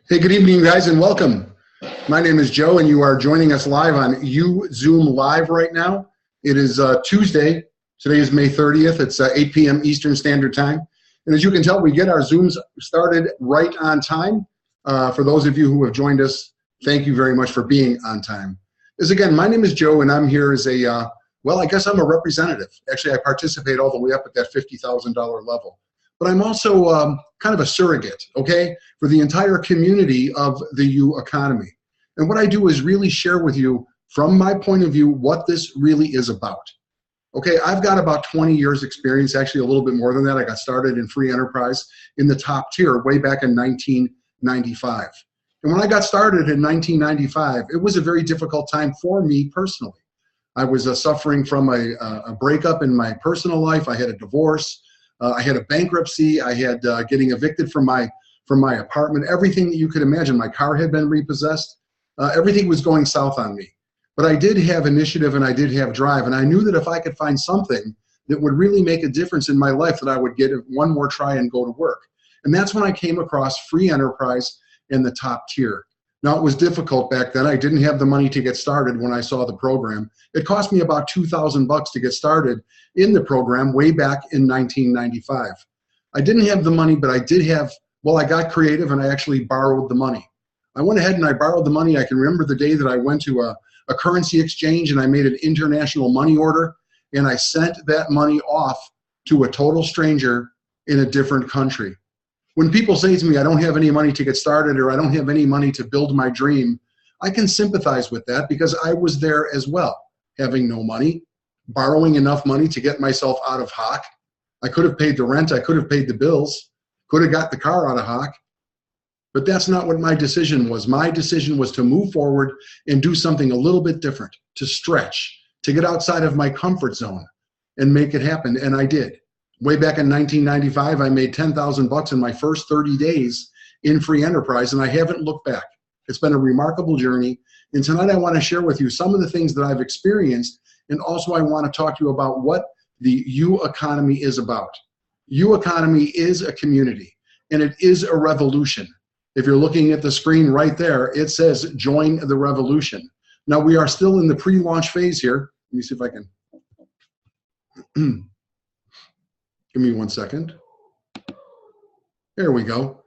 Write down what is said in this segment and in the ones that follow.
Hey, good evening, guys, and welcome. My name is Joe, and you are joining us live on Zoom Live right now. It is Tuesday. Today is May 30th. It's 8 p.m. Eastern Standard Time. And as you can tell, we get our Zooms started right on time. For those of you who have joined us, thank you very much for being on time. Again, my name is Joe, and I'm here as a, well, I guess I'm a representative. Actually, I participate all the way up at that $50,000 level. But I'm also kind of a surrogate, okay, for the entire community of the U economy. And what I do is really share with you, from my point of view, what this really is about. Okay, I've got about 20 years experience, actually a little bit more than that. I got started in free enterprise in the top tier way back in 1995. And when I got started in 1995, it was a very difficult time for me personally. I was suffering from a breakup in my personal life. I had a divorce. I had a bankruptcy. I had getting evicted from my apartment. Everything that you could imagine. My car had been repossessed. Everything was going south on me. But I did have initiative and I did have drive. And I knew that if I could find something that would really make a difference in my life, that I would get one more try and go to work. And that's when I came across free enterprise in the top tier. Now, it was difficult back then. I didn't have the money to get started when I saw the program. It cost me about $2,000 to get started in the program way back in 1995. I didn't have the money, but I did have, well, I got creative and I actually borrowed the money. I went ahead and I borrowed the money. I can remember the day that I went to a currency exchange and I made an international money order, and I sent that money off to a total stranger in a different country. When people say to me, I don't have any money to get started, or I don't have any money to build my dream, I can sympathize with that because I was there as well, having no money, borrowing enough money to get myself out of hock. I could have paid the rent, I could have paid the bills, could have got the car out of hock, but that's not what my decision was. My decision was to move forward and do something a little bit different, to stretch, to get outside of my comfort zone and make it happen, and I did. Way back in 1995, I made $10,000 in my first 30 days in free enterprise, and I haven't looked back. It's been a remarkable journey, and tonight I want to share with you some of the things that I've experienced, and also I want to talk to you about what the U economy is about. U economy is a community, and it is a revolution. If you're looking at the screen right there, it says join the revolution. Now, we are still in the pre-launch phase here. Let me see if I can. Give me 1 second. There we go.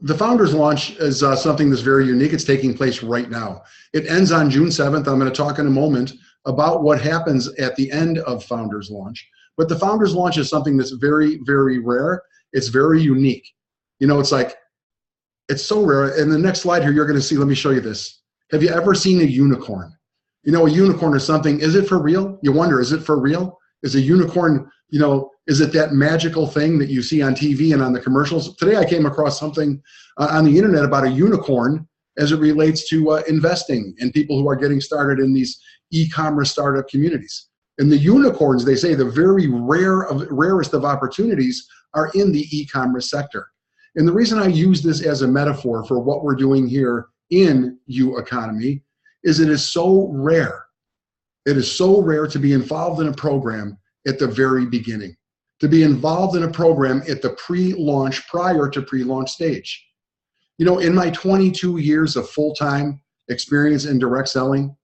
The Founders Launch is something that's very unique. It's taking place right now. It ends on June 7th. I'm going to talk in a moment about what happens at the end of Founders Launch. But the Founders Launch is something that's very, very rare. It's very unique. You know, it's so rare. In the next slide here, you're going to see, let me show you this. Have you ever seen a unicorn? You know, a unicorn is something, is it for real? You wonder, is it for real? Is a unicorn, you know, is it that magical thing that you see on TV and on the commercials? Today I came across something on the internet about a unicorn as it relates to investing and people who are getting started in these e-commerce startup communities. And the unicorns, they say, the very rarest of opportunities are in the e-commerce sector. And the reason I use this as a metaphor for what we're doing here in U economy is it is so rare. It is so rare to be involved in a program at the very beginning, to be involved in a program at the pre-launch, prior to pre-launch stage. You know, in my 22 years of full-time experience in direct selling,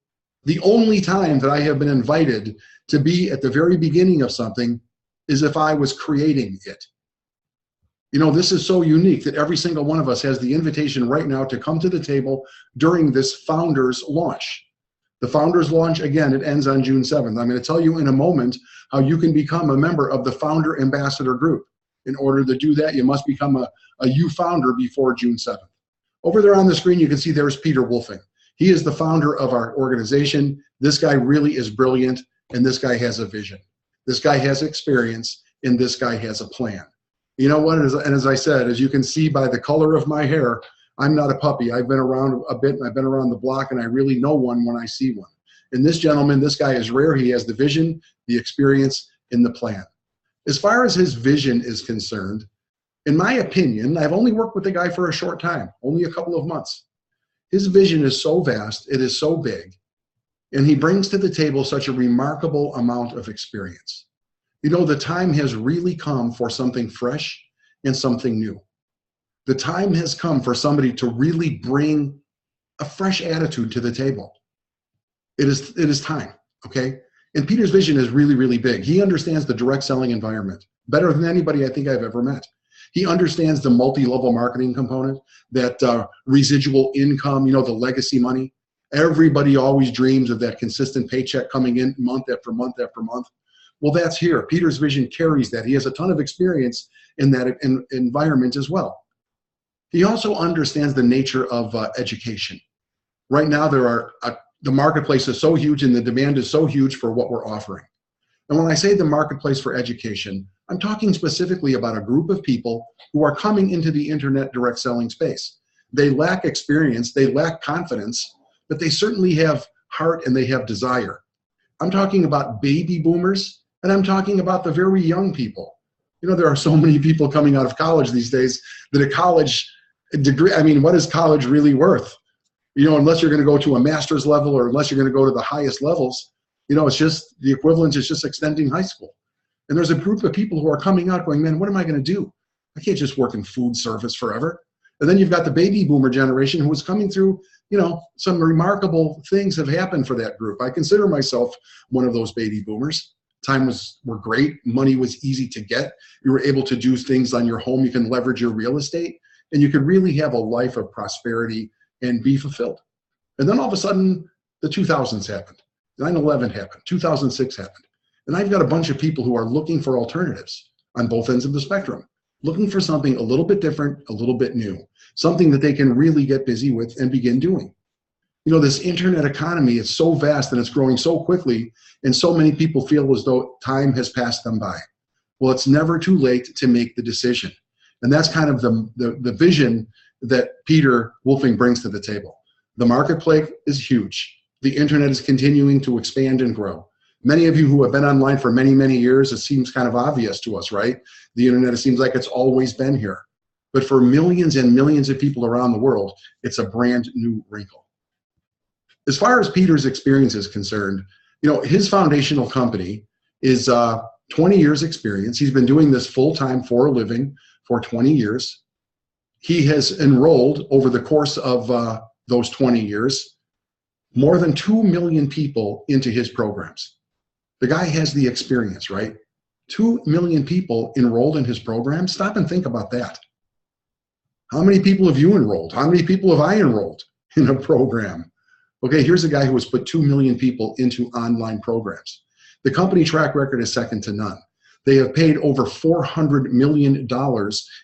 the only time that I have been invited to be at the very beginning of something is if I was creating it. You know, this is so unique that every single one of us has the invitation right now to come to the table during this Founders Launch. The Founders Launch, again, it ends on June 7th. I'm going to tell you in a moment how you can become a member of the Founder Ambassador Group. In order to do that, you must become a U Founder before June 7th. Over there on the screen, you can see there's Peter Wolfing. He is the founder of our organization. This guy really is brilliant, and this guy has a vision. This guy has experience, and this guy has a plan. You know what, and as I said, as you can see by the color of my hair, I'm not a puppy. I've been around a bit, and I've been around the block, and I really know one when I see one. And this gentleman, this guy is rare. He has the vision, the experience, and the plan. As far as his vision is concerned, in my opinion, I've only worked with the guy for a short time, only a couple of months. His vision is so vast, it is so big, and he brings to the table such a remarkable amount of experience. You know, the time has really come for something fresh and something new. The time has come for somebody to really bring a fresh attitude to the table. It is time, okay? And Peter's vision is really, really big. He understands the direct selling environment better than anybody I think I've ever met. He understands the multi-level marketing component, that residual income, you know, the legacy money. Everybody always dreams of that consistent paycheck coming in month after month after month. Well, that's here. Peter's vision carries that. He has a ton of experience in that environment as well. He also understands the nature of education. Right now, the marketplace is so huge and the demand is so huge for what we're offering. And when I say the marketplace for education, I'm talking specifically about a group of people who are coming into the internet direct selling space. They lack experience, they lack confidence, but they certainly have heart and they have desire. I'm talking about baby boomers, and I'm talking about the very young people. You know, there are so many people coming out of college these days that a college degree, I mean, what is college really worth? You know, unless you're going to go to a master's level or unless you're going to go to the highest levels, you know, it's just, the equivalent is just extending high school. And there's a group of people who are coming out going, man, what am I going to do? I can't just work in food service forever. And then you've got the baby boomer generation who is coming through, you know, some remarkable things have happened for that group. I consider myself one of those baby boomers. Times were great. Money was easy to get. You were able to do things on your home. You can leverage your real estate and you could really have a life of prosperity and be fulfilled. And then all of a sudden, the 2000s happened. 9/11 happened. 2006 happened. And I've got a bunch of people who are looking for alternatives on both ends of the spectrum, looking for something a little bit different, a little bit new, something that they can really get busy with and begin doing. You know, this internet economy is so vast and it's growing so quickly, and so many people feel as though time has passed them by. Well, it's never too late to make the decision. And that's kind of the vision that Peter Wolfing brings to the table. The marketplace is huge. The internet is continuing to expand and grow. Many of you who have been online for many, many years, it seems kind of obvious to us, right? The internet, it seems like it's always been here. But for millions and millions of people around the world, it's a brand new wrinkle. As far as Peter's experience is concerned, you know, his foundational company is 20 years experience. He's been doing this full-time for a living for 20 years. He has enrolled over the course of those 20 years, more than 2 million people into his programs. The guy has the experience, right? 2 million people enrolled in his program. Stop and think about that. How many people have you enrolled? How many people have I enrolled in a program? Okay, here's a guy who has put 2 million people into online programs. The company track record is second to none. They have paid over $400 million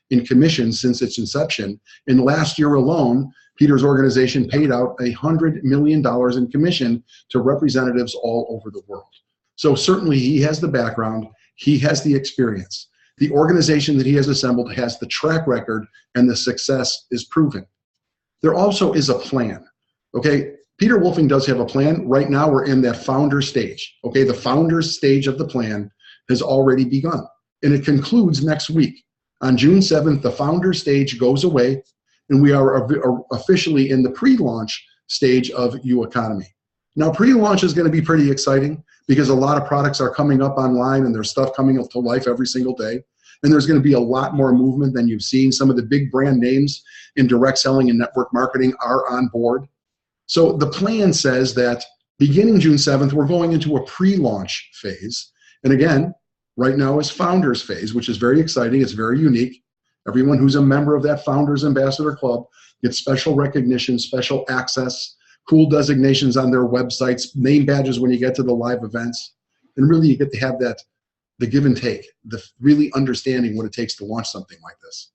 in commissions since its inception. And last year alone, Peter's organization paid out $100 million in commission to representatives all over the world. So certainly he has the background, he has the experience. The organization that he has assembled has the track record, and the success is proven. There also is a plan, okay? Peter Wolfing does have a plan. Right now we're in that founder stage, okay? The founder stage of the plan has already begun, and it concludes next week. On June 7th, the founder stage goes away, and we are officially in the pre-launch stage of U Economy. Now, pre-launch is going to be pretty exciting because a lot of products are coming up online and there's stuff coming up to life every single day. And there's going to be a lot more movement than you've seen. Some of the big brand names in direct selling and network marketing are on board. So the plan says that beginning June 7th, we're going into a pre-launch phase. And again, right now is Founders phase, which is very exciting. It's very unique. Everyone who's a member of that Founders Ambassador Club gets special recognition, special access, cool designations on their websites, name badges when you get to the live events. And really you get to have that, the give and take, the really understanding what it takes to launch something like this.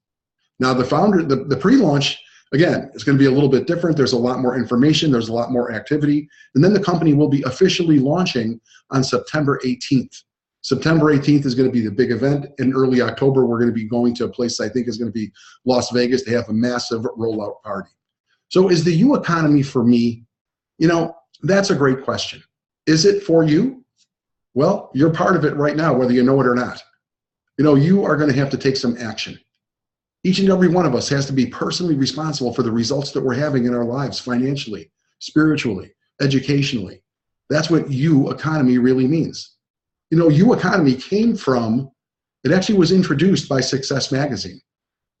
Now the pre-launch, again, it's going to be a little bit different. There's a lot more information. There's a lot more activity. And then the company will be officially launching on September 18th. September 18th is going to be the big event. In early October, we're going to be going to a place I think is going to be Las Vegas to have a massive rollout party. So is the U Economy for me? You know, that's a great question. Is it for you? Well, you're part of it right now, whether you know it or not. You know, you are going to have to take some action. Each and every one of us has to be personally responsible for the results that we're having in our lives, financially, spiritually, educationally. That's what U Economy really means. You know, U Economy came from, it actually was introduced by Success Magazine.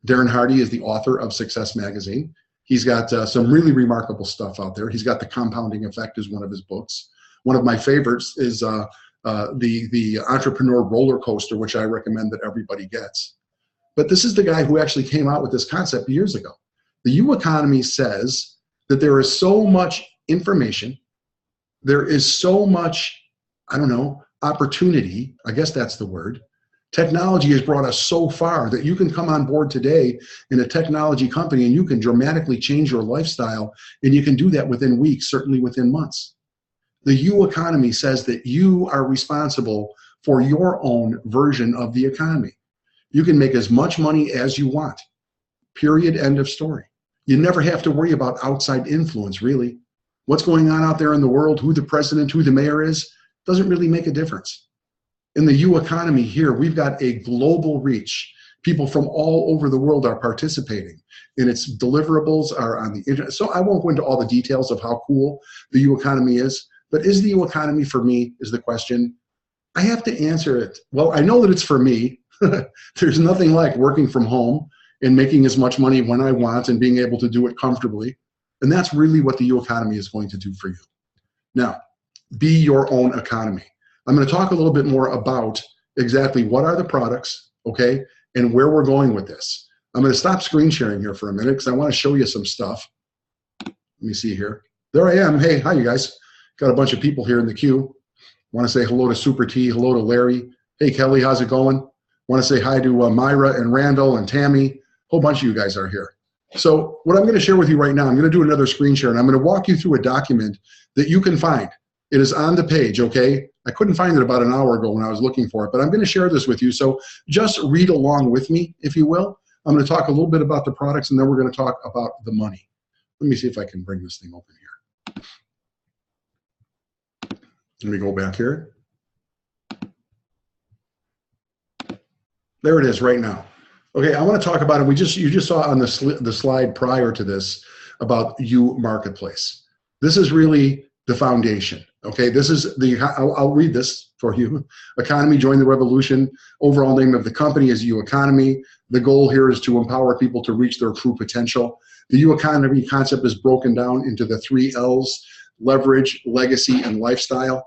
Darren Hardy is the author of Success Magazine. He's got some really remarkable stuff out there. He's got The Compounding Effect as one of his books. One of my favorites is the Entrepreneur Roller Coaster, which I recommend that everybody gets. But this is the guy who actually came out with this concept years ago. The U economy says that there is so much information, there is so much, I don't know, opportunity, I guess that's the word. Technology has brought us so far that you can come on board today in a technology company and you can dramatically change your lifestyle, and you can do that within weeks, certainly within months. The U economy says that you are responsible for your own version of the economy. You can make as much money as you want. Period. End of story. You never have to worry about outside influence, really. What's going on out there in the world, who the president, who the mayor is, doesn't really make a difference. In the U economy here, we've got a global reach. People from all over the world are participating, and its deliverables are on the internet. So I won't go into all the details of how cool the U economy is, but is the U economy for me, is the question. I have to answer it. Well, I know that it's for me. There's nothing like working from home and making as much money when I want and being able to do it comfortably. And that's really what the U economy is going to do for you. Now, be your own economy. I'm going to talk a little bit more about exactly what are the products, okay, and where we're going with this. I'm going to stop screen sharing here for a minute because I want to show you some stuff. Let me see here. There I am. Hey, hi, you guys. Got a bunch of people here in the queue. Want to say hello to Super T, hello to Larry. Hey, Kelly, how's it going? Want to say hi to Myra and Randall and Tammy. A whole bunch of you guys are here. So what I'm going to share with you right now, I'm going to do another screen share, and I'm going to walk you through a document that you can find. It is on the page, okay? I couldn't find it about an hour ago when I was looking for it, but I'm going to share this with you. So just read along with me, if you will. I'm going to talk a little bit about the products, and then we're going to talk about the money. Let me see if I can bring this thing open here. Let me go back here. There it is right now. Okay, I want to talk about it. You just saw on the slide prior to this about U Marketplace. This is really the foundation. Okay, this is I'll read this for you. Economy, join the revolution. Overall name of the company is U Economy. The goal here is to empower people to reach their true potential. The U Economy concept is broken down into the 3 L's: leverage, legacy, and lifestyle.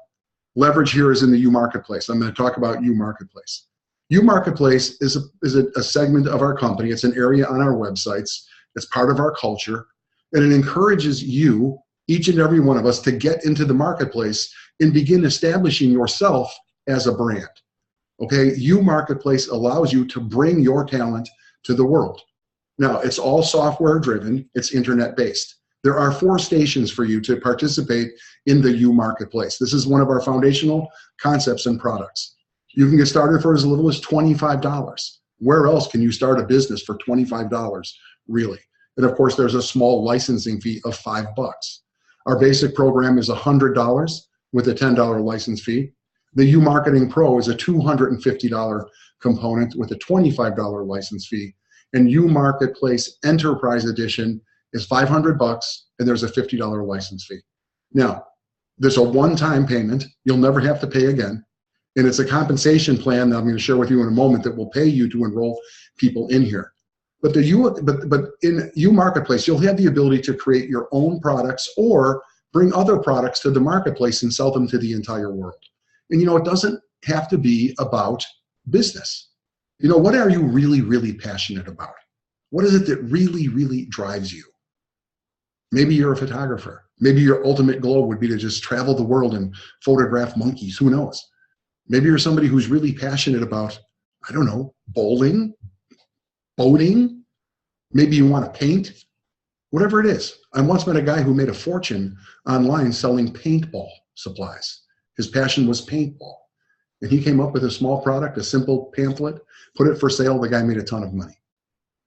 Leverage here is in the U Marketplace. I'm going to talk about U Marketplace. U Marketplace is a segment of our company. It's an area on our websites. It's part of our culture, and it encourages you, each and every one of us, to get into the marketplace and begin establishing yourself as a brand. Okay, U Marketplace allows you to bring your talent to the world. Now, it's all software driven, it's internet based. There are 4 stations for you to participate in the U Marketplace. This is one of our foundational concepts and products. You can get started for as little as $25. Where else can you start a business for $25, really? And of course, there's a small licensing fee of $5. Our basic program is $100 with a $10 license fee. The U Marketing Pro is a $250 component with a $25 license fee. And U Marketplace Enterprise Edition is $500, and there's a $50 license fee. Now, there's a one-time payment. You'll never have to pay again. And it's a compensation plan that I'm going to share with you in a moment that will pay you to enroll people in here. But in U Marketplace, you'll have the ability to create your own products or bring other products to the marketplace and sell them to the entire world. And you know, it doesn't have to be about business. You know, what are you really, really passionate about? What is it that really, really drives you? Maybe you're a photographer. Maybe your ultimate goal would be to just travel the world and photograph monkeys. Who knows? Maybe you're somebody who's really passionate about, I don't know, bowling, boating. Maybe you want to paint, whatever it is. I once met a guy who made a fortune online selling paintball supplies. His passion was paintball. And he came up with a small product, a simple pamphlet, put it for sale. The guy made a ton of money.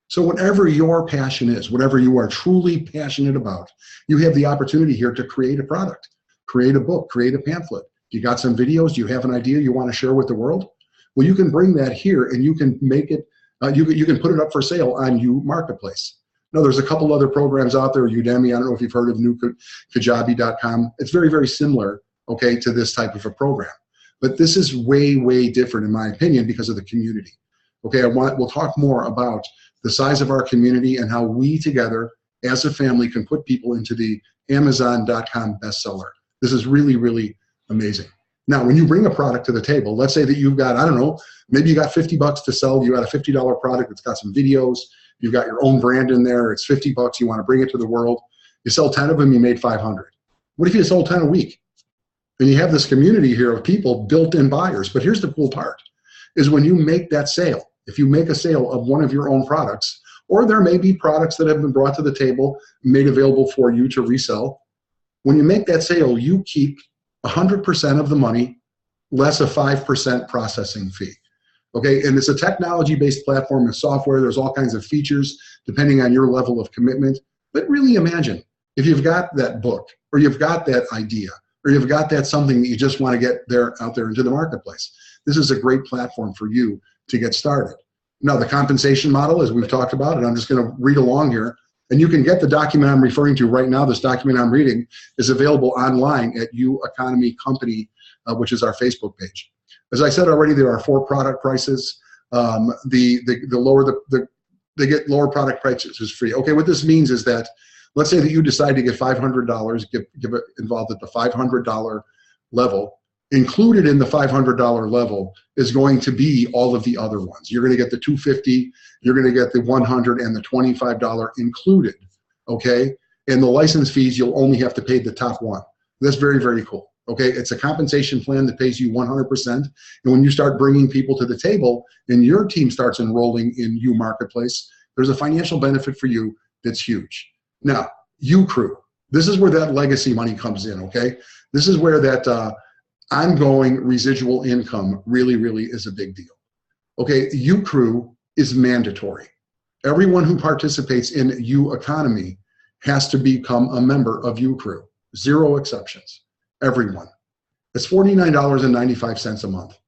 So whatever your passion is, whatever you are truly passionate about, you have the opportunity here to create a product, create a book, create a pamphlet. You got some videos, you have an idea you want to share with the world? Well, you can bring that here and you can make it, you can put it up for sale on U Marketplace. Now, there's a couple other programs out there, Udemy, I don't know if you've heard of newkajabi.com. It's very, very similar, okay, to this type of a program. But this is way, way different in my opinion because of the community. Okay, we'll talk more about the size of our community, and how we together as a family can put people into the Amazon.com bestseller. This is really, really amazing. Now, when you bring a product to the table, let's say that you've got, I don't know, maybe you got $50 to sell, you got a $50 product that's got some videos, you've got your own brand in there, it's $50, you want to bring it to the world, you sell 10 of them, you made 500. What if you sold 10 a week? And you have this community here of people, built-in buyers. But here's the cool part, is when you make that sale, if you make a sale of one of your own products, or there may be products that have been brought to the table, made available for you to resell, when you make that sale, you keep 100% of the money, less a 5% processing fee. Okay, and it's a technology-based platform and software. There's all kinds of features depending on your level of commitment. But really imagine if you've got that book, or you've got that idea, or you've got that something that you just want to get out there into the marketplace. This is a great platform for you to get started. Now, the compensation model, as we've talked about, and I'm just going to read along here, and you can get the document I'm referring to right now. This document I'm reading is available online at U Economy Company, which is our Facebook page. As I said already, there are 4 product prices. They get lower product prices is free. Okay, what this means is that, let's say that you decide to get $500, get it involved at the $500 level. Included in the $500 level is going to be all of the other ones. You're going to get the $250, you're going to get the $100 and the $25 included, okay? And the license fees, you'll only have to pay the top one. That's very, very cool, okay? It's a compensation plan that pays you 100%. And when you start bringing people to the table and your team starts enrolling in U Marketplace, there's a financial benefit for you that's huge. Now, U Crew, this is where that legacy money comes in, okay? This is where that ongoing residual income really, really is a big deal. Okay, U Crew is mandatory. Everyone who participates in U Economy has to become a member of U Crew. 0 exceptions, everyone. It's $49.95 a month.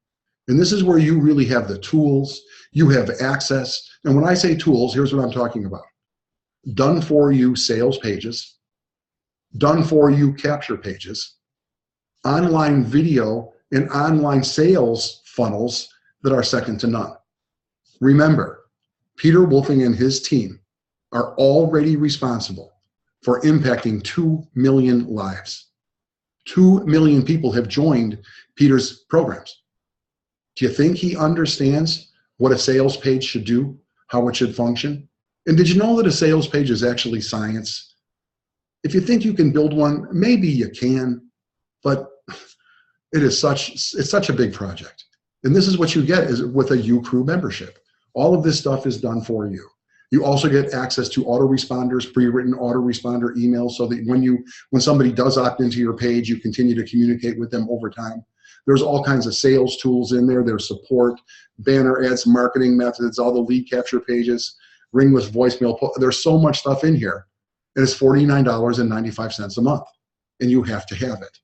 And this is where you really have the tools, you have access. And when I say tools, here's what I'm talking about. Done for you sales pages, done for you capture pages, online video and online sales funnels that are second to none. Remember, Peter Wolfing and his team are already responsible for impacting 2 million lives. 2 million people have joined Peter's programs. Do you think he understands what a sales page should do, how it should function? And did you know that a sales page is actually science? If you think you can build one, maybe you can, but it's such a big project. And this is what you get is with a U Crew membership. All of this stuff is done for you. You also get access to autoresponders, pre-written autoresponder emails, so that when somebody does opt into your page, you continue to communicate with them over time. There's all kinds of sales tools in there. There's support, banner ads, marketing methods, all the lead capture pages, ringless voicemail. There's so much stuff in here. And it's $49.95 a month. And you have to have it.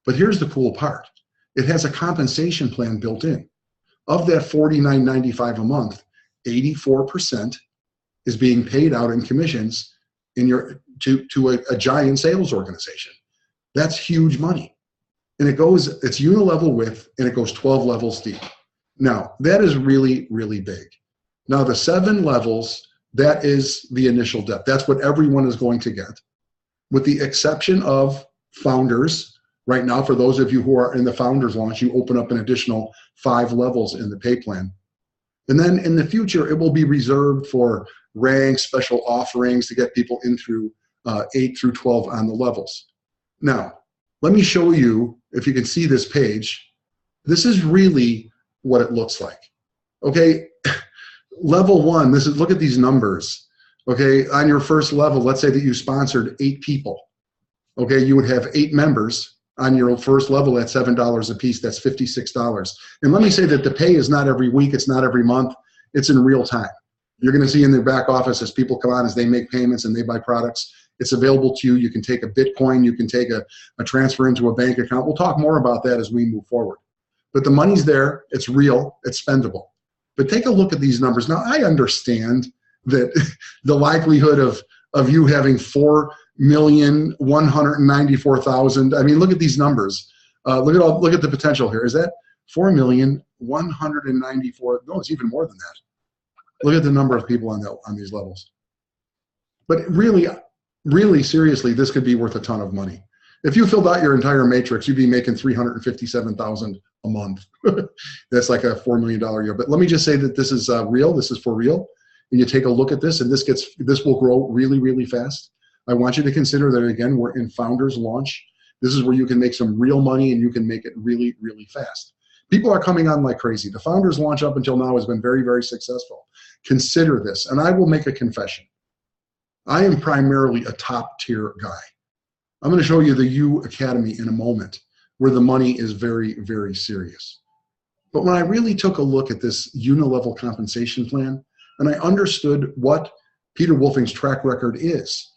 But here's the cool part. It has a compensation plan built in. Of that $49.95 a month, 84% is being paid out in commissions to a giant sales organization. That's huge money. And it's unilevel width, and it goes 12 levels deep. Now, that is really, really big. Now, the 7 levels, that is the initial depth. That's what everyone is going to get, with the exception of founders. Right now, for those of you who are in the Founders Launch, you open up an additional 5 levels in the pay plan. And then in the future, it will be reserved for ranks, special offerings to get people in through 8 through 12 on the levels. Now, let me show you, if you can see this page, this is really what it looks like. Okay, level 1, look at these numbers. Okay, on your first level, let's say that you sponsored 8 people. Okay, you would have 8 members. On your first level at $7 a piece, that's $56. And let me say that the pay is not every week, it's not every month, it's in real time. You're gonna see in the back office as people come on, as they make payments and they buy products, it's available to you. You can take a Bitcoin, you can take a transfer into a bank account. We'll talk more about that as we move forward. But the money's there, it's real, it's spendable. But take a look at these numbers. Now, I understand that the likelihood of you having 4,194,000. I mean, look at these numbers. Look at the potential here. Is that 4,194,000? No, it's even more than that. Look at the number of people on these levels. But really, really seriously, this could be worth a ton of money. If you filled out your entire matrix, you'd be making $357,000 a month. That's like a $4 million a year. But let me just say that this is real. This is for real. And you take a look at this, and this will grow really, really fast. I want you to consider that, again, we're in Founders Launch. This is where you can make some real money, and you can make it really, really fast. People are coming on like crazy. The Founders Launch up until now has been very, very successful. Consider this, and I will make a confession. I am primarily a top-tier guy. I'm going to show you the U Academy in a moment, where the money is very, very serious. But when I really took a look at this unilevel compensation plan, and I understood what Peter Wolfing's track record is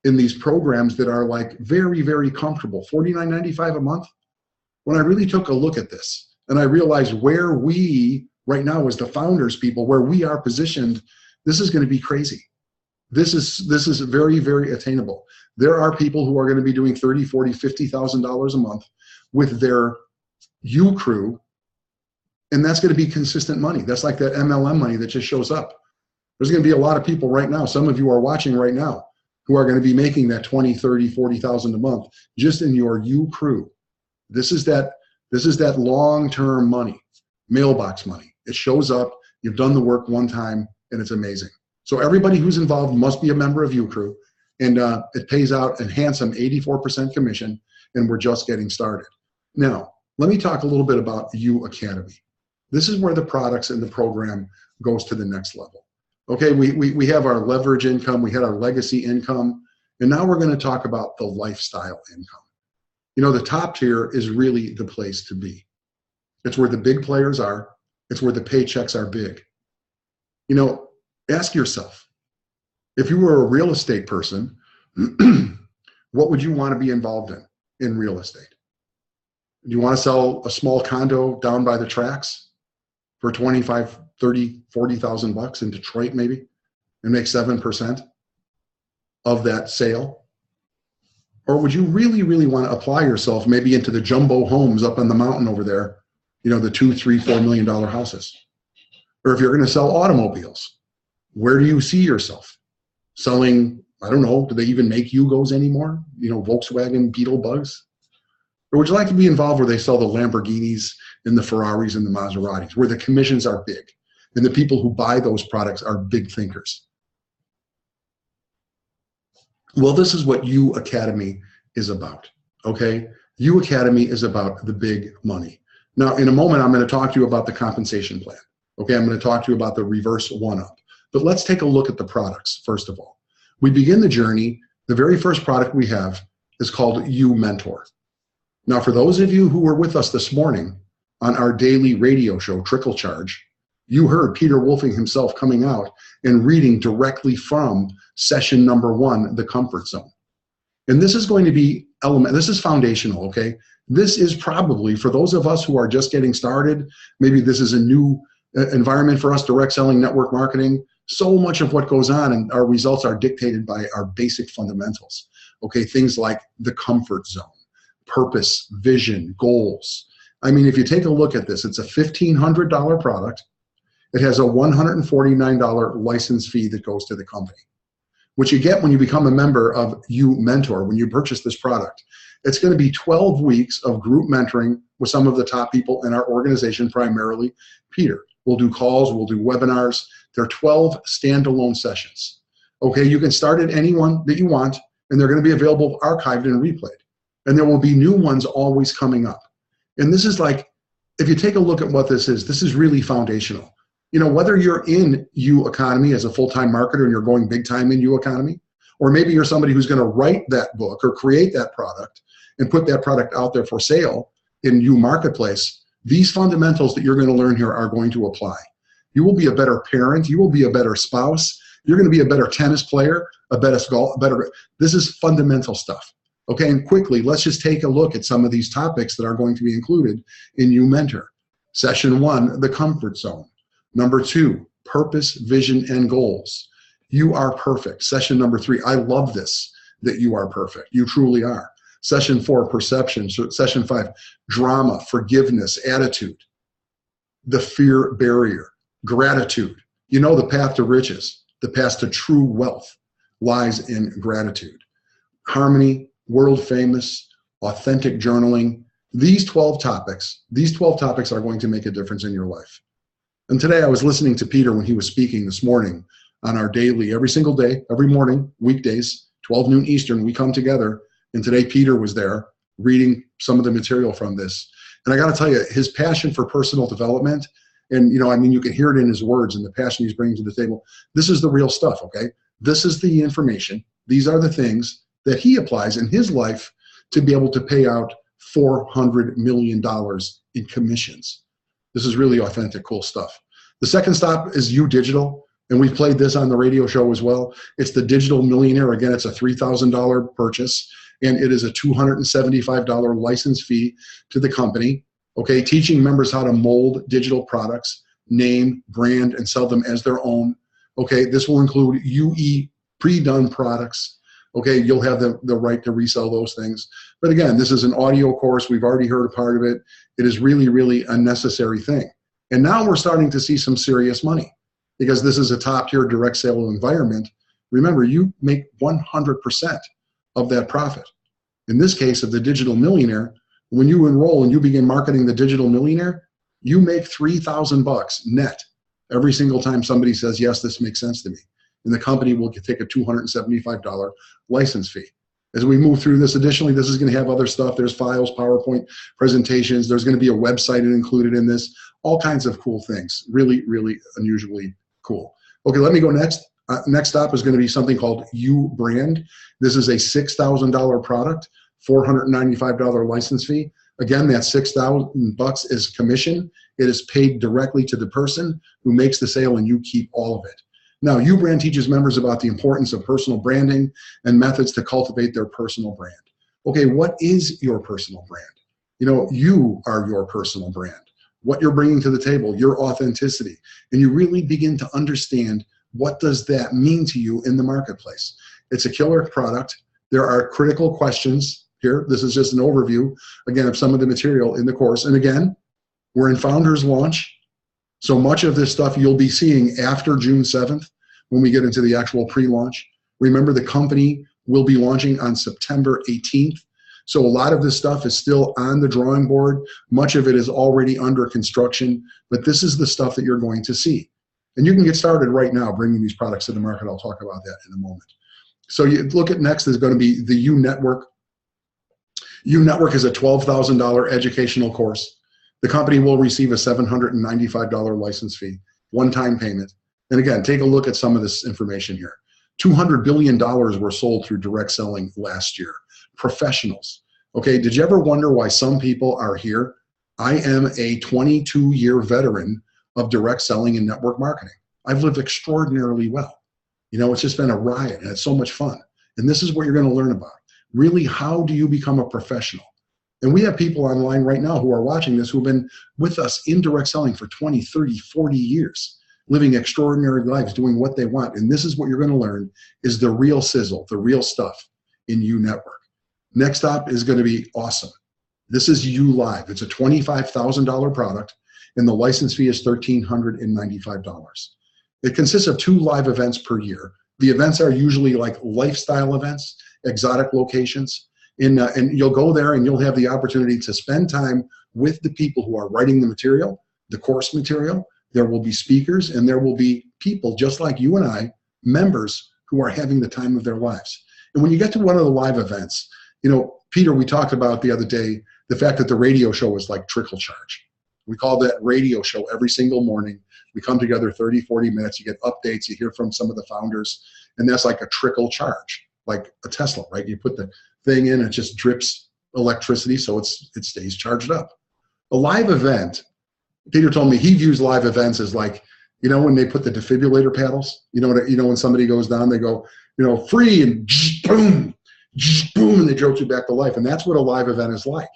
in these programs that are like very, very comfortable, $49.95 a month, when I really took a look at this, and I realized where we, right now as the founders people, where we are positioned, this is going to be crazy. This is very, very attainable. There are people who are going to be doing $30,000, $40,000, $50,000 a month with their U crew, and that's going to be consistent money. That's like that MLM money that just shows up. There's going to be a lot of people right now, some of you are watching right now, who are going to be making that $20,000, $30,000, $40,000 a month just in your U crew. This is that long-term money, mailbox money. It shows up, you've done the work one time, and it's amazing. So everybody who's involved must be a member of U crew, and it pays out a handsome 84% commission, and we're just getting started. Now, let me talk a little bit about U Academy. This is where the products and the program goes to the next level. Okay, we have our leverage income, we had our legacy income, and now we're going to talk about the lifestyle income. You know, the top tier is really the place to be. It's where the big players are. It's where the paychecks are big. You know, ask yourself, if you were a real estate person, what would you want to be involved in real estate? Do you want to sell a small condo down by the tracks for 25, 30, 40,000 bucks in Detroit maybe, and make 7% of that sale? Or would you really, really want to apply yourself maybe into the jumbo homes up on the mountain over there, you know, the $2, $3, $4 million houses? Or if you're going to sell automobiles, where do you see yourself selling? I don't know, do they even make Yugos anymore? You know, Volkswagen Beetle Bugs? Or would you like to be involved where they sell the Lamborghinis and the Ferraris and the Maseratis, where the commissions are big and the people who buy those products are big thinkers? Well, this is what U Academy is about, okay? U Academy is about the big money. Now, in a moment, I'm going to talk to you about the compensation plan, okay? I'm going to talk to you about the reverse one-up. But let's take a look at the products, first of all. We begin the journey, the very first product we have is called U Mentor. Now, for those of you who were with us this morning on our daily radio show, Trickle Charge, you heard Peter Wolfing himself coming out and reading directly from session number 1, The Comfort Zone. And this is going to be this is foundational, okay? This is probably, for those of us who are just getting started, maybe this is a new environment for us, direct selling, network marketing. So much of what goes on and our results are dictated by our basic fundamentals, okay? Things like the comfort zone, purpose, vision, goals. I mean, if you take a look at this, it's a $1,500 product. It has a $149 license fee that goes to the company, which you get when you become a member of U Mentor, when you purchase this product. It's going to be 12 weeks of group mentoring with some of the top people in our organization, primarily Peter. We'll do calls, we'll do webinars. There are 12 standalone sessions. Okay, you can start at any one that you want, and they're going to be available archived and replayed. And there will be new ones always coming up. And this is like, if you take a look at what this is really foundational. You know, whether you're in U Economy as a full-time marketer and you're going big time in U Economy, or maybe you're somebody who's going to write that book or create that product and put that product out there for sale in U Marketplace, these fundamentals that you're going to learn here are going to apply. You will be a better parent. You will be a better spouse. You're going to be a better tennis player, a better golf, this is fundamental stuff. Okay, and quickly, let's just take a look at some of these topics that are going to be included in U Mentor. Session 1, the comfort zone. Number 2, purpose, vision, and goals. You are perfect. Session number 3, I love this, that you are perfect. You truly are. Session 4, perception. Session 5, drama, forgiveness, attitude. The fear barrier, gratitude. You know the path to riches, the path to true wealth lies in gratitude. Harmony, world famous, authentic journaling. These 12 topics are going to make a difference in your life. And today I was listening to Peter when he was speaking this morning on our daily, every single day, every morning, weekdays, 12 noon Eastern, we come together. And today Peter was there reading some of the material from this. And I got to tell you, his passion for personal development, and you can hear it in his words and the passion he's bringing to the table. This is the real stuff, okay? This is the information. These are the things that he applies in his life to be able to pay out $400 million in commissions. This is really authentic, cool stuff. The second stop is You Digital, and we've played this on the radio show as well. It's the Digital Millionaire. Again, it's a $3,000 purchase, and it is a $275 license fee to the company, okay? Teaching members how to mold digital products, name, brand, and sell them as their own, okay? This will include UE pre-done products, okay? You'll have the right to resell those things. But again, this is an audio course. We've already heard a part of it. It is really, really a necessary thing. And now we're starting to see some serious money because this is a top-tier direct sale environment. Remember, you make 100% of that profit. In this case of the Digital Millionaire, when you enroll and you begin marketing the Digital Millionaire, you make $3,000 net every single time somebody says, yes, this makes sense to me. And the company will take a $275 license fee. As we move through this, additionally, this is going to have other stuff. There's files, PowerPoint presentations. There's going to be a website included in this, all kinds of cool things. Really, really unusually cool. Okay, let me go next. Next stop is going to be something called You Brand. This is a $6,000 product, $495 license fee. Again, that $6,000 is commission. It is paid directly to the person who makes the sale, and you keep all of it. Now, You Brand teaches members about the importance of personal branding and methods to cultivate their personal brand. Okay, what is your personal brand? You are your personal brand. What you're bringing to the table, your authenticity, and you really begin to understand what does that mean to you in the marketplace. It's a killer product. There are critical questions here. This is just an overview, again, of some of the material in the course. And again, we're in Founders Launch. So much of this stuff you'll be seeing after June 7th when we get into the actual pre-launch. Remember, the company will be launching on September 18th. So a lot of this stuff is still on the drawing board. Much of it is already under construction, but this is the stuff that you're going to see. And you can get started right now bringing these products to the market. I'll talk about that in a moment. So you look at next is going to be the You Network. You Network is a $12,000 educational course. The company will receive a $795 license fee, one-time payment. And again, take a look at some of this information here. $200 billion were sold through direct selling last year. Professionals. Okay, did you ever wonder why some people are here? I am a 22-year veteran of direct selling and network marketing. I've lived extraordinarily well. It's just been a riot, and it's so much fun. And this is what you're going to learn about. Really, how do you become a professional? And we have people online right now who are watching this who've been with us in direct selling for 20, 30, 40 years, living extraordinary lives, doing what they want. And this is what you're going to learn is the real sizzle, the real stuff in You Network. Next up is going to be awesome. This is You Live. It's a $25,000 product, and the license fee is $1,395. It consists of 2 live events per year. The events are usually like lifestyle events, exotic locations. And you'll go there and you'll have the opportunity to spend time with the people who are writing the material, the course material. There will be speakers, and there will be people just like you and I, members who are having the time of their lives. And when you get to one of the live events, Peter, we talked about the other day, the fact that the radio show was like trickle charge. We call that radio show every single morning. We come together 30, 40 minutes, you get updates, you hear from some of the founders, and that's like a trickle charge, like a Tesla, right? You put the thing in, it just drips electricity, so it stays charged up. A live event, Peter told me he views live events as like, when they put the defibrillator paddles, when somebody goes down, they go, free, and boom, boom, and they jolt you back to life. And that's what a live event is like.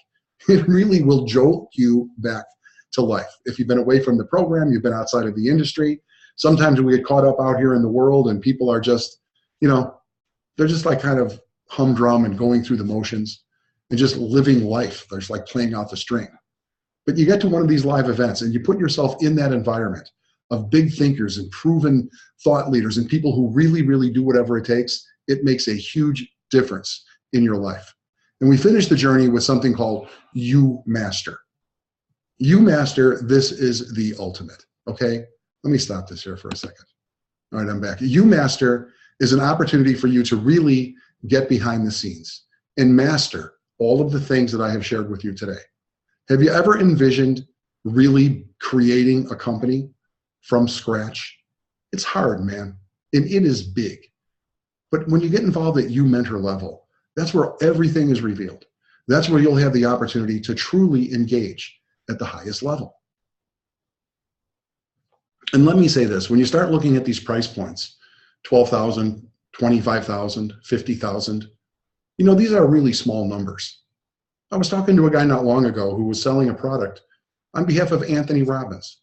It really will jolt you back to life. If you've been away from the program, you've been outside of the industry. Sometimes we get caught up out here in the world, and people are just, they're just like kind of humdrum and going through the motions and just living life. They're just like playing out the string. But you get to one of these live events and you put yourself in that environment of big thinkers and proven thought leaders and people who really, really do whatever it takes, it makes a huge difference in your life. And we finish the journey with something called You Master. You Master, this is the ultimate, okay? Let me stop this here for a second. All right, I'm back. You Master is an opportunity for you to really get behind the scenes and master all of the things that I have shared with you today. Have you ever envisioned really creating a company from scratch? It's hard, man, and it is big. But when you get involved at You Mentor level, that's where everything is revealed. That's where you'll have the opportunity to truly engage at the highest level. And let me say this, when you start looking at these price points, 12,000, 25,000, 50,000, you know, these are really small numbers. I was talking to a guy not long ago who was selling a product on behalf of Anthony Robbins,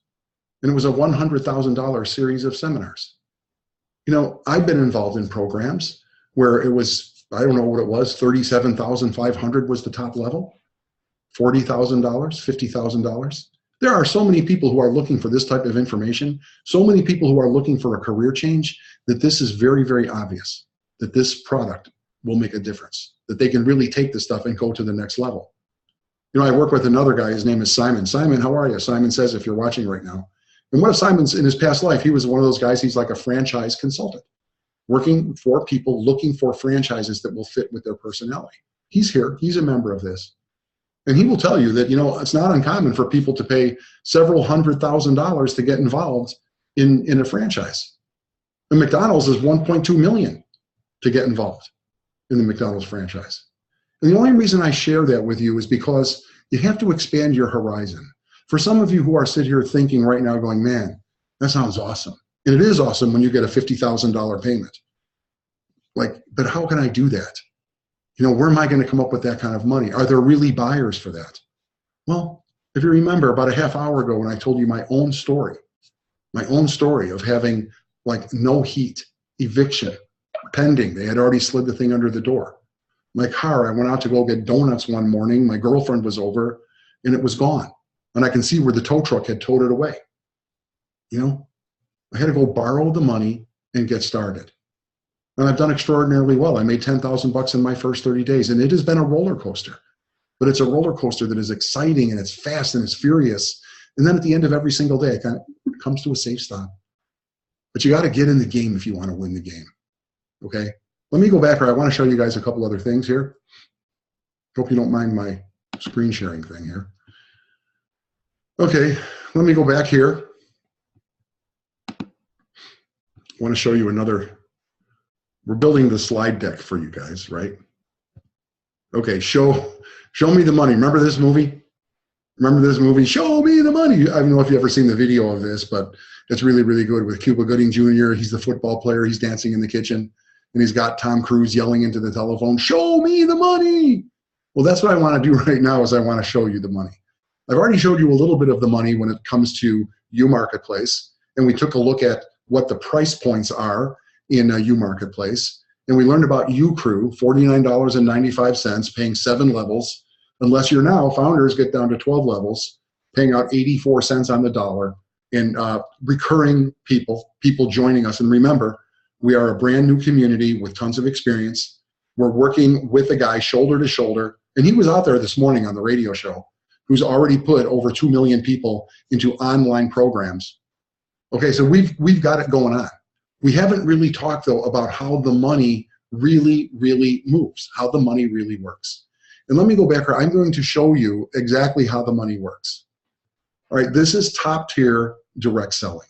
and it was a $100,000 series of seminars. You know, I've been involved in programs where it was, I don't know what it was, 37,500 was the top level, $40,000, $50,000. There are so many people who are looking for this type of information, so many people who are looking for a career change, that this is very, very obvious that this product will make a difference, that they can really take this stuff and go to the next level. You know, I work with another guy, his name is Simon. Simon, how are you? Simon says, if you're watching right now. And one of Simon's, in his past life, he was one of those guys, he's like a franchise consultant, working for people looking for franchises that will fit with their personality. He's here, he's a member of this. And he will tell you that, you know, it's not uncommon for people to pay several $100,000 to get involved in a franchise. And McDonald's is $1.2 million to get involved in the McDonald's franchise. And the only reason I share that with you is because you have to expand your horizon. For some of you who are sitting here thinking right now going, man, that sounds awesome. And it is awesome when you get a $50,000 payment. Like, but how can I do that? You know, where am I going to come up with that kind of money? Are there really buyers for that? Well, if you remember about a half hour ago when I told you my own story of having like no heat, eviction, pending. They had already slid the thing under the door. My car, I went out to go get donuts one morning. My girlfriend was over and it was gone. And I can see where the tow truck had towed it away. You know, I had to go borrow the money and get started. And I've done extraordinarily well. I made $10,000 in my first 30 days, and it has been a roller coaster. But it's a roller coaster that is exciting and it's fast and it's furious. And then at the end of every single day, it kind of comes to a safe stop. But you got to get in the game if you want to win the game. Okay? Let me go back, or I want to show you guys a couple other things here. Hope you don't mind my screen sharing thing here. Okay, let me go back here. I want to show you another. We're building the slide deck for you guys, right? Okay, show me the money. Remember this movie? Remember this movie? Show me the money. I don't know if you've ever seen the video of this, but it's really, really good with Cuba Gooding Jr. He's the football player. He's dancing in the kitchen, and he's got Tom Cruise yelling into the telephone, show me the money. Well, that's what I want to do right now is I want to show you the money. I've already showed you a little bit of the money when it comes to U Marketplace, and we took a look at what the price points are in U Marketplace, and we learned about U Crew, $49.95, paying 7 levels. Unless you're now, founders get down to 12 levels, paying out 84 cents on the dollar, and recurring people joining us. And remember, we are a brand new community with tons of experience. We're working with a guy shoulder to shoulder, and he was out there this morning on the radio show, who's already put over 2 million people into online programs. Okay, so we've got it going on. We haven't really talked, though, about how the money really, really moves, how the money really works. And let me go back here. I'm going to show you exactly how the money works. All right, this is top tier direct selling.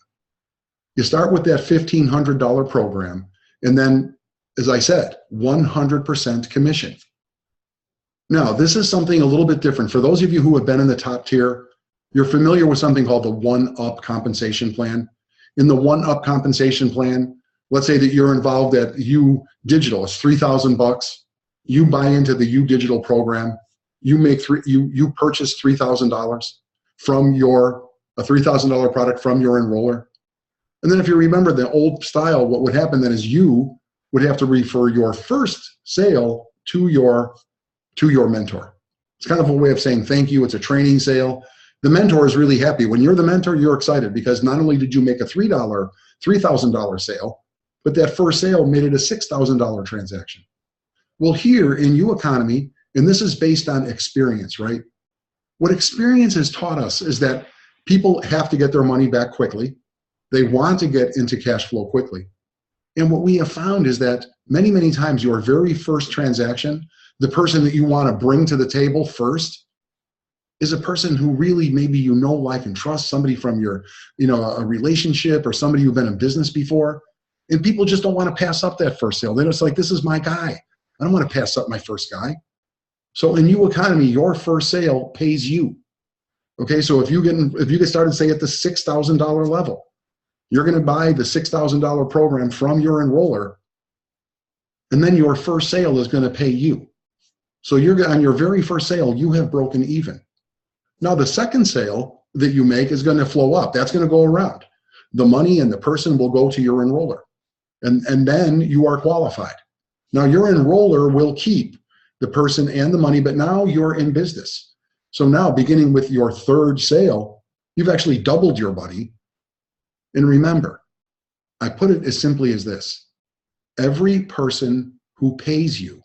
You start with that $1,500 program, and then, as I said, 100% commission. Now, this is something a little bit different. For those of you who have been in the top tier, you're familiar with something called the one-up compensation plan. In the one-up compensation plan, let's say that you're involved at U Digital. It's $3,000. You buy into the U Digital program. You purchase $3,000 from a $3,000 product from your enroller. And then if you remember the old style, what would happen then is you would have to refer your first sale to your mentor. It's kind of a way of saying thank you. It's a training sale. The mentor is really happy. When you're the mentor, you're excited because not only did you make a $3,000 sale, but that first sale made it a $6,000 transaction. Well, here in U Economy, and this is based on experience, right? What experience has taught us is that people have to get their money back quickly. They want to get into cash flow quickly. And what we have found is that many, many times your very first transaction, the person that you want to bring to the table first is a person who really maybe you know, like, and trust, somebody from your, a relationship or somebody you've been in business before. And people just don't want to pass up that first sale. They're just like, this is my guy. I don't want to pass up my first guy. So in U Economy, your first sale pays you. Okay, so if you get started, say, at the $6,000 level, you're going to buy the $6,000 program from your enroller, and then your first sale is going to pay you. So you're on your very first sale, you have broken even. Now the second sale that you make is going to flow up. That's going to go around. The money and the person will go to your enroller, and then you are qualified. Now your enroller will keep the person and the money, but now you're in business. So now, beginning with your third sale, you've actually doubled your money. And remember, I put it as simply as this: every person who pays you,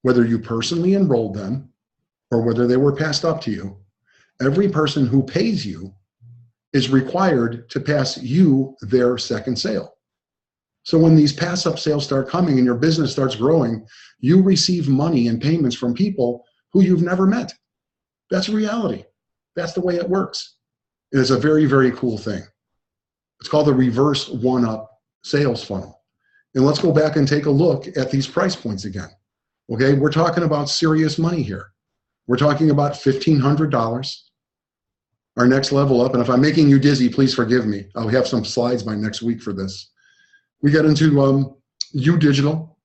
whether you personally enrolled them or whether they were passed up to you, every person who pays you is required to pass you their second sale. So when these pass-up sales start coming and your business starts growing, you receive money and payments from people who you've never met. That's reality. That's the way it works. It is a very, very cool thing. It's called the reverse one-up sales funnel. And let's go back and take a look at these price points again. Okay, we're talking about serious money here. We're talking about $1,500. Our next level up, and if I'm making you dizzy, please forgive me. I'll have some slides by next week for this. We get into U Digital,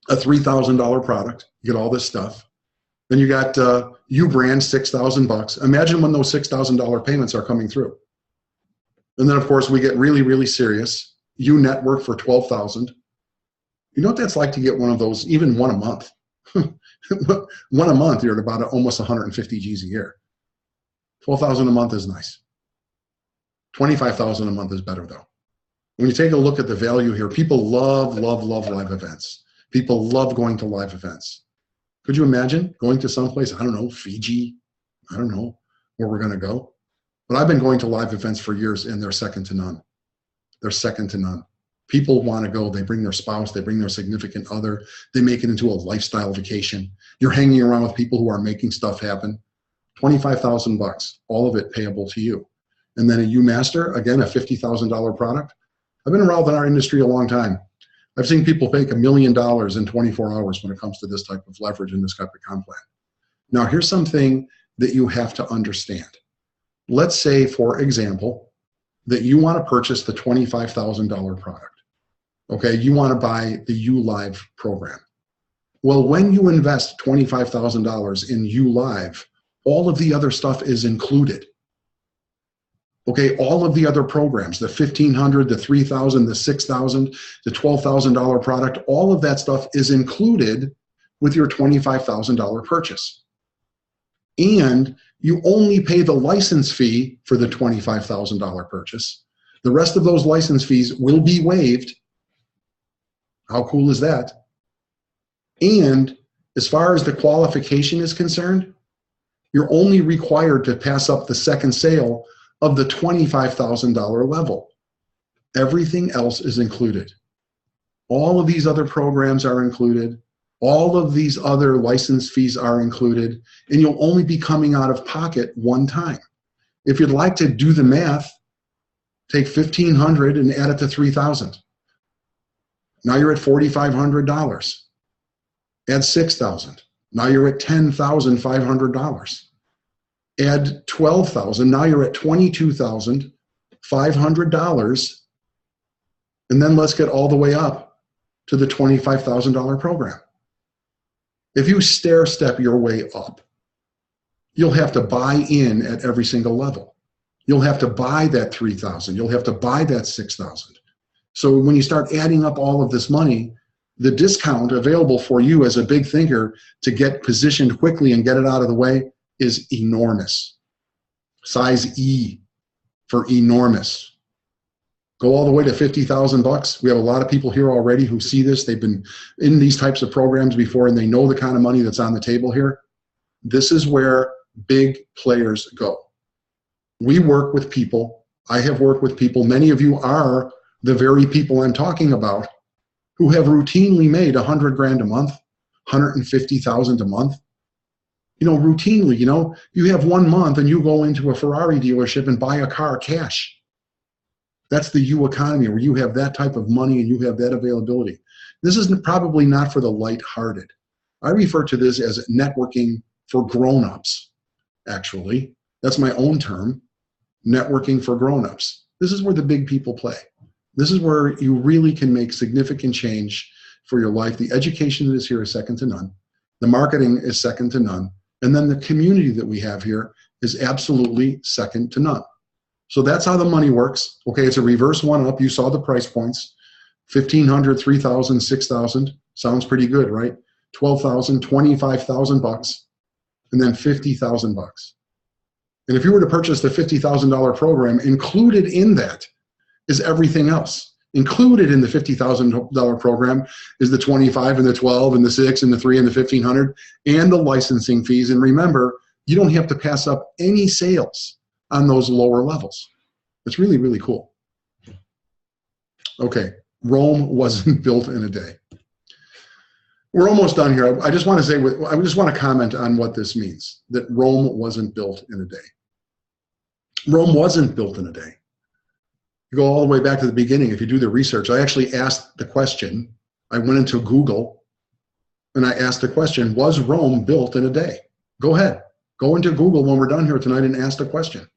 a $3,000 product. You get all this stuff. Then you got U Brand, $6,000. Imagine when those $6,000 payments are coming through. And then, of course, we get really, really serious. U Network for $12,000. You know what that's like to get one of those, even one a month? One a month, you're at about almost 150 G's a year. 12,000 a month is nice. 25,000 a month is better, though. When you take a look at the value here, people love, love, love live events. People love going to live events. Could you imagine going to someplace, I don't know, Fiji? I don't know where we're going to go. But I've been going to live events for years, and they're second to none. They're second to none. People want to go. They bring their spouse. They bring their significant other. They make it into a lifestyle vacation. You're hanging around with people who are making stuff happen. $25,000, all of it payable to you. And then a UMaster, again, a $50,000 product. I've been around in our industry a long time. I've seen people make $1 million in 24 hours when it comes to this type of leverage and this type of comp plan. Now, here's something that you have to understand. Let's say, for example, that you want to purchase the $25,000 product. Okay, you want to buy the ULive program. Well, when you invest $25,000 in ULive, all of the other stuff is included. Okay, all of the other programs, the $1,500, the $3,000, the $6,000, the $12,000 product, all of that stuff is included with your $25,000 purchase. And you only pay the license fee for the $25,000 purchase. The rest of those license fees will be waived. How cool is that? And as far as the qualification is concerned, you're only required to pass up the second sale of the $25,000 level. Everything else is included. All of these other programs are included. All of these other license fees are included, and you'll only be coming out of pocket one time. If you'd like to do the math, take $1,500 and add it to $3,000. Now you're at $4,500. Add $6,000. Now you're at $10,500. Add $12,000. Now you're at $22,500. And then let's get all the way up to the $25,000 program. If you stair step your way up, you'll have to buy in at every single level. You'll have to buy that $3,000. You'll have to buy that $6,000. So when you start adding up all of this money, the discount available for you as a big thinker to get positioned quickly and get it out of the way is enormous. Size E for enormous. Go all the way to 50,000 bucks. We have a lot of people here already who see this. They've been in these types of programs before, and they know the kind of money that's on the table here. This is where big players go. We work with people. I have worked with people. Many of you are the very people I'm talking about who have routinely made 100 grand a month, 150,000 a month. You know, routinely, you have 1 month and you go into a Ferrari dealership and buy a car cash. That's the U economy, where you have that type of money and you have that availability. This is probably not for the lighthearted. I refer to this as networking for grown-ups, actually. That's my own term, networking for grown-ups. This is where the big people play. This is where you really can make significant change for your life. The education that is here is second to none. The marketing is second to none. And then the community that we have here is absolutely second to none. So that's how the money works. Okay, it's a reverse one up. You saw the price points. 1,500, 3,000, 6,000. Sounds pretty good, right? 12,000, 25,000 bucks, and then 50,000 bucks. And if you were to purchase the $50,000 program, included in that is everything else. Included in the $50,000 program is the 25 and the 12 and the 6 and the 3 and the 1,500 and the licensing fees. And remember, you don't have to pass up any sales on those lower levels. It's really, really cool. Okay, Rome wasn't built in a day. We're almost done here. I just want to comment on what this means, that Rome wasn't built in a day. Rome wasn't built in a day. You go all the way back to the beginning. If you do the research, I actually asked the question. I went into Google and I asked the question, was Rome built in a day? Go ahead. Go into Google when we're done here tonight and ask the question.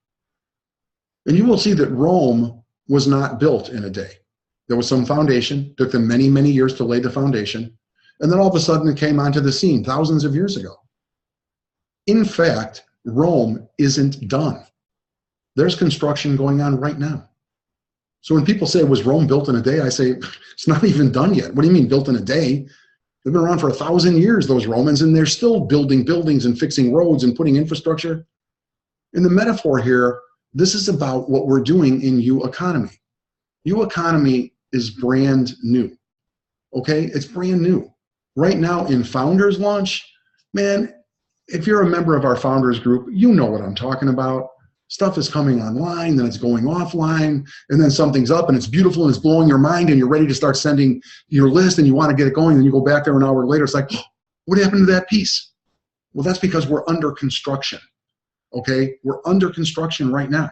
And you will see that Rome was not built in a day. There was some foundation. Took them many, many years to lay the foundation. And then all of a sudden it came onto the scene thousands of years ago. In fact, Rome isn't done. There's construction going on right now. So when people say, was Rome built in a day? I say, it's not even done yet. What do you mean built in a day? They've been around for 1,000 years, those Romans, and they're still building buildings and fixing roads and putting infrastructure. In the metaphor here, this is about what we're doing in U economy. U economy is brand new. Okay, it's brand new. Right now in Founders Launch, man, if you're a member of our Founders group, you know what I'm talking about. Stuff is coming online, then it's going offline, and then something's up and it's beautiful and it's blowing your mind and you're ready to start sending your list and you want to get it going, and you go back there an hour later, it's like, what happened to that piece? Well, that's because we're under construction, okay? We're under construction right now.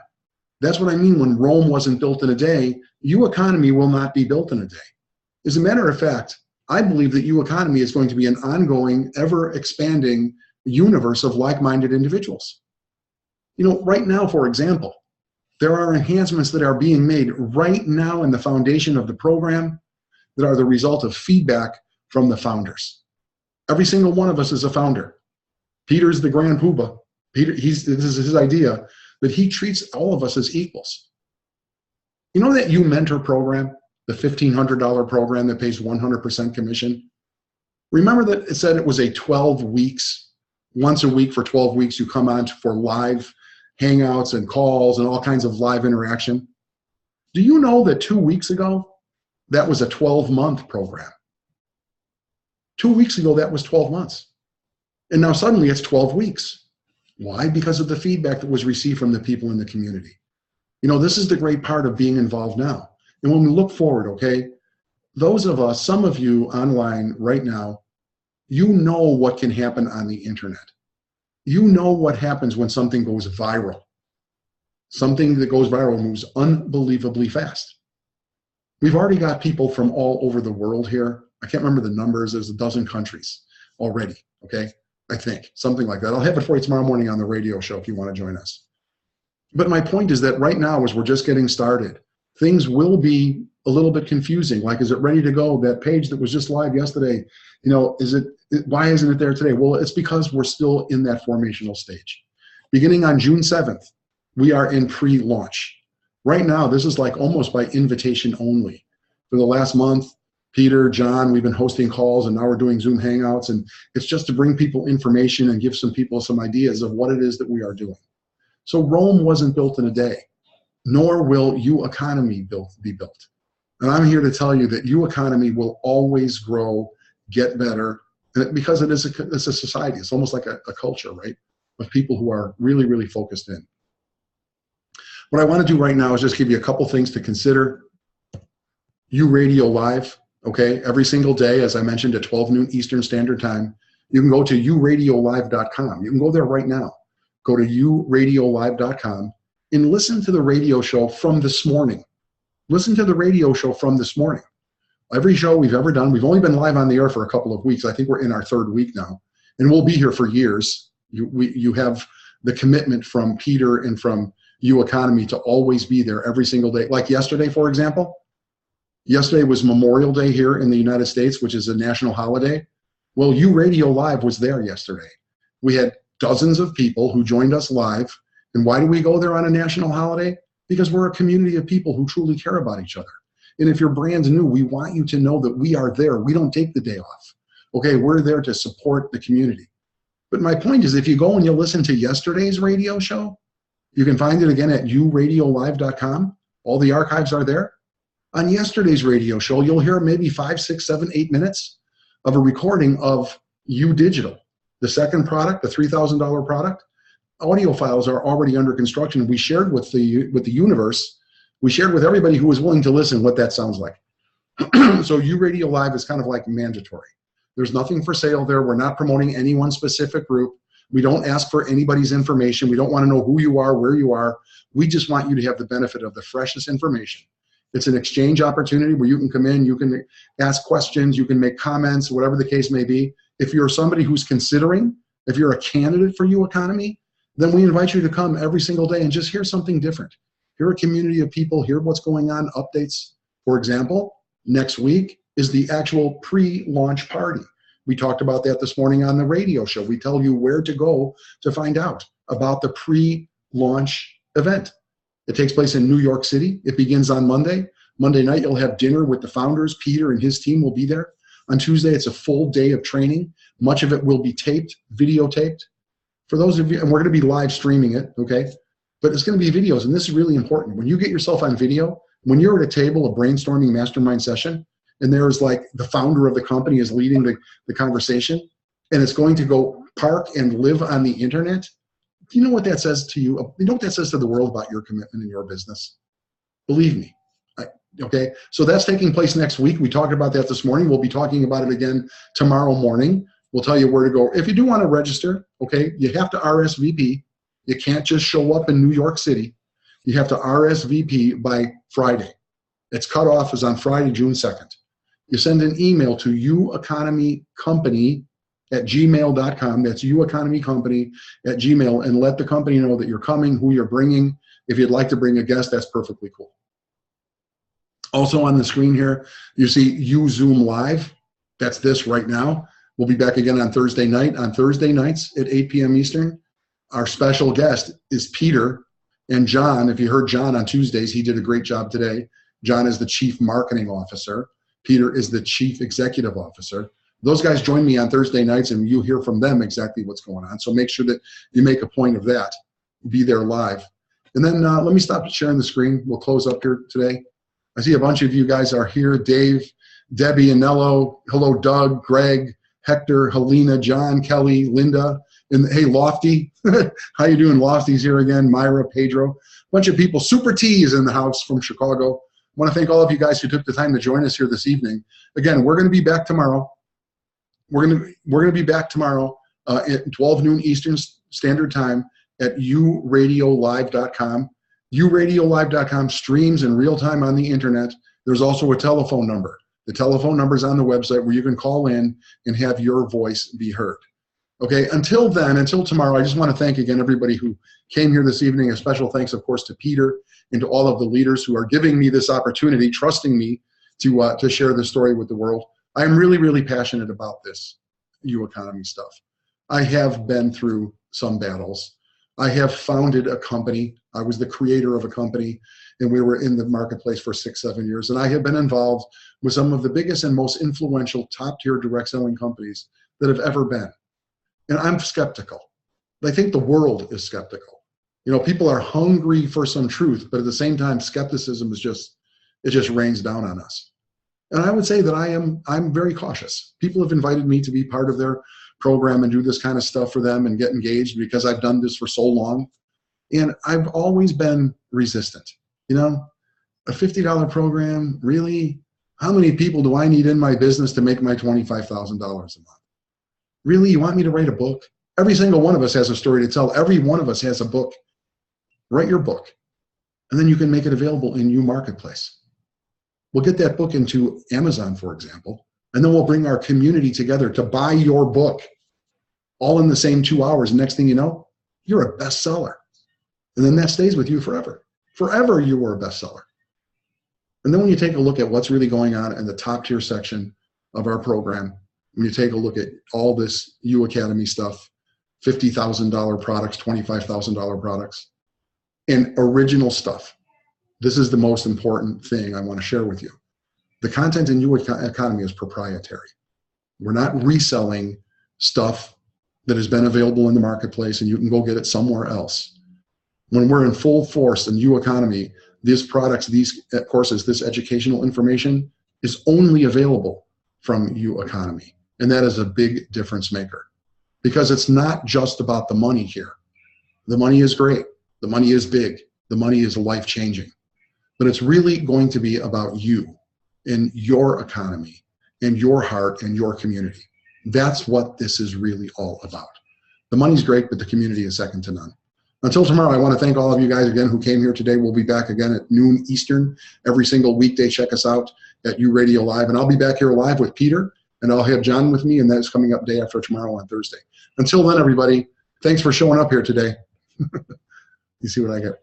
That's what I mean when Rome wasn't built in a day. U economy will not be built in a day. As a matter of fact, I believe that U economy is going to be an ongoing, ever-expanding universe of like-minded individuals. You know, right now, for example, there are enhancements that are being made right now in the foundation of the program that are the result of feedback from the founders. Every single one of us is a founder. Peter's the grand poobah. This is his idea, that he treats all of us as equals. You know that U Mentor program, the $1,500 program that pays 100% commission? Remember that it said it was a 12 weeks, once a week for 12 weeks you come on for live hangouts and calls and all kinds of live interaction. Do you know that 2 weeks ago, that was a 12-month program? 2 weeks ago, that was 12 months. And now suddenly it's 12 weeks. Why? Because of the feedback that was received from the people in the community. You know, this is the great part of being involved now. And when we look forward, okay, those of us, some of you online right now, you know what can happen on the internet. You know what happens when something goes viral. Something that goes viral moves unbelievably fast. We've already got people from all over the world here. I can't remember the numbers. There's 12 countries already, okay? I think, something like that. I'll have it for you tomorrow morning on the radio show if you want to join us. But my point is that right now, as we're just getting started, things will be a little bit confusing. Like, is it ready to go? That page that was just live yesterday, you know, why isn't it there today? Well, it's because we're still in that formational stage. Beginning on June 7th, we are in pre-launch. Right now, this is like almost by invitation only. For the last month, Peter, John, we've been hosting calls, and now we're doing Zoom Hangouts, and it's just to bring people information and give some people some ideas of what it is that we are doing. So Rome wasn't built in a day, nor will U Economy be built. And I'm here to tell you that U Economy will always grow, get better, because it's a society. It's almost like a culture, right, of people who are really, really focused in. What I want to do right now is just give you a couple things to consider. U Radio Live, okay, every single day, as I mentioned, at 12 noon Eastern Standard Time. You can go to uradiolive.com. You can go there right now. Go to uradiolive.com and listen to the radio show from this morning. Listen to the radio show from this morning. Every show we've ever done, we've only been live on the air for a couple of weeks. I think we're in our 3rd week now, and we'll be here for years. You have the commitment from Peter and from U Economy to always be there every single day. Like yesterday, for example. Yesterday was Memorial Day here in the United States, which is a national holiday. Well, U Radio Live was there yesterday. We had dozens of people who joined us live. And why do we go there on a national holiday? Because we're a community of people who truly care about each other. And if you're brand new, we want you to know that we are there. We don't take the day off. Okay, we're there to support the community. But my point is, if you go and you listen to yesterday's radio show, you can find it again at uradiolive.com. All the archives are there. On yesterday's radio show, you'll hear maybe 5, 6, 7, 8 minutes of a recording of U Digital, the second product, the $3,000 product. Audio files are already under construction. We shared with the universe. We shared with everybody who was willing to listen what that sounds like. So U Radio Live is kind of like mandatory. There's nothing for sale there. We're not promoting any one specific group. We don't ask for anybody's information. We don't want to know who you are, where you are. We just want you to have the benefit of the freshest information. It's an exchange opportunity where you can come in, you can ask questions, you can make comments, whatever the case may be. If you're somebody who's considering, if you're a candidate for U Economy, then we invite you to come every single day and just hear something different. Hear a community of people, hear what's going on, updates. For example, next week is the actual pre-launch party. We talked about that this morning on the radio show. We tell you where to go to find out about the pre-launch event. It takes place in New York City. It begins on Monday. Monday night, you'll have dinner with the founders. Peter and his team will be there. On Tuesday, it's a full day of training. Much of it will be taped, videotaped. For those of you, and we're going to be live streaming it, okay? But it's going to be videos, and this is really important. When you get yourself on video, when you're at a table, a brainstorming mastermind session, and there's like the founder of the company is leading the conversation, and it's going to go park and live on the internet, do you know what that says to you? You know what that says to the world about your commitment in your business? Believe me. Okay, so that's taking place next week. We talked about that this morning. We'll be talking about it again tomorrow morning. We'll tell you where to go. If you do want to register, okay, you have to RSVP. You can't just show up in New York City. You have to RSVP by Friday. Its cutoff is on Friday, June 2nd. You send an email to ueconomycompany@gmail.com. That's ueconomycompany@gmail, and let the company know that you're coming, who you're bringing. If you'd like to bring a guest, that's perfectly cool. Also on the screen here, you see UZoom Live. That's this right now. We'll be back again on Thursday night. On Thursday nights at 8 p.m. Eastern, our special guest is Peter and John. If you heard John on Tuesdays, he did a great job today. John is the Chief Marketing Officer. Peter is the Chief Executive Officer. Those guys join me on Thursday nights, and you hear from them exactly what's going on. So make sure that you make a point of that. Be there live. And then let me stop sharing the screen. We'll close up here today. I see a bunch of you guys are here. Dave, Debbie, Anello. Hello, Doug, Greg, Hector, Helena, John, Kelly, Linda. And hey, Lofty. How you doing? Lofty's here again. Myra, Pedro. Bunch of people. Super T is in the house from Chicago. I want to thank all of you guys who took the time to join us here this evening. Again, we're going to be back tomorrow. We're going to be back tomorrow at 12 noon Eastern Standard Time at uradiolive.com. uradiolive.com streams in real time on the internet. There's also a telephone number. The telephone number is on the website where you can call in and have your voice be heard. Okay, until then, until tomorrow, I just want to thank again everybody who came here this evening. A special thanks, of course, to Peter and to all of the leaders who are giving me this opportunity, trusting me to share this story with the world. I'm really, really passionate about this U Economy stuff. I have been through some battles. I have founded a company. I was the creator of a company, and we were in the marketplace for 6-7 years. And I have been involved with some of the biggest and most influential top-tier direct selling companies that have ever been. And I'm skeptical. I think the world is skeptical. You know, people are hungry for some truth, but at the same time, skepticism is it just rains down on us. And I would say that I'm very cautious. People have invited me to be part of their program and do this kind of stuff for them and get engaged because I've done this for so long. And I've always been resistant. You know, a $50 program, really? How many people do I need in my business to make my $25,000 a month? Really? You want me to write a book? Every single one of us has a story to tell. Every one of us has a book. Write your book. And then you can make it available in your marketplace. We'll get that book into Amazon, for example, and then we'll bring our community together to buy your book all in the same 2 hours. Next thing you know, you're a bestseller. And then that stays with you forever. Forever you were a bestseller. And then when you take a look at what's really going on in the top tier section of our program, when you take a look at all this U Academy stuff, $50,000 products, $25,000 products, and original stuff. This is the most important thing I want to share with you. The content in U Academy is proprietary. We're not reselling stuff that has been available in the marketplace and you can go get it somewhere else. When we're in full force in U Academy, these products, these courses, this educational information is only available from U Academy. And that is a big difference maker because it's not just about the money here. The money is great. The money is big. The money is life-changing. But it's really going to be about you and your economy and your heart and your community. That's what this is really all about. The money's great, but the community is second to none. Until tomorrow, I want to thank all of you guys again who came here today. We'll be back again at noon Eastern every single weekday. Check us out at U Radio Live. And I'll be back here live with Peter, and I'll have John with me, and that's coming up day after tomorrow on Thursday. Until then, everybody, thanks for showing up here today. You see what I get?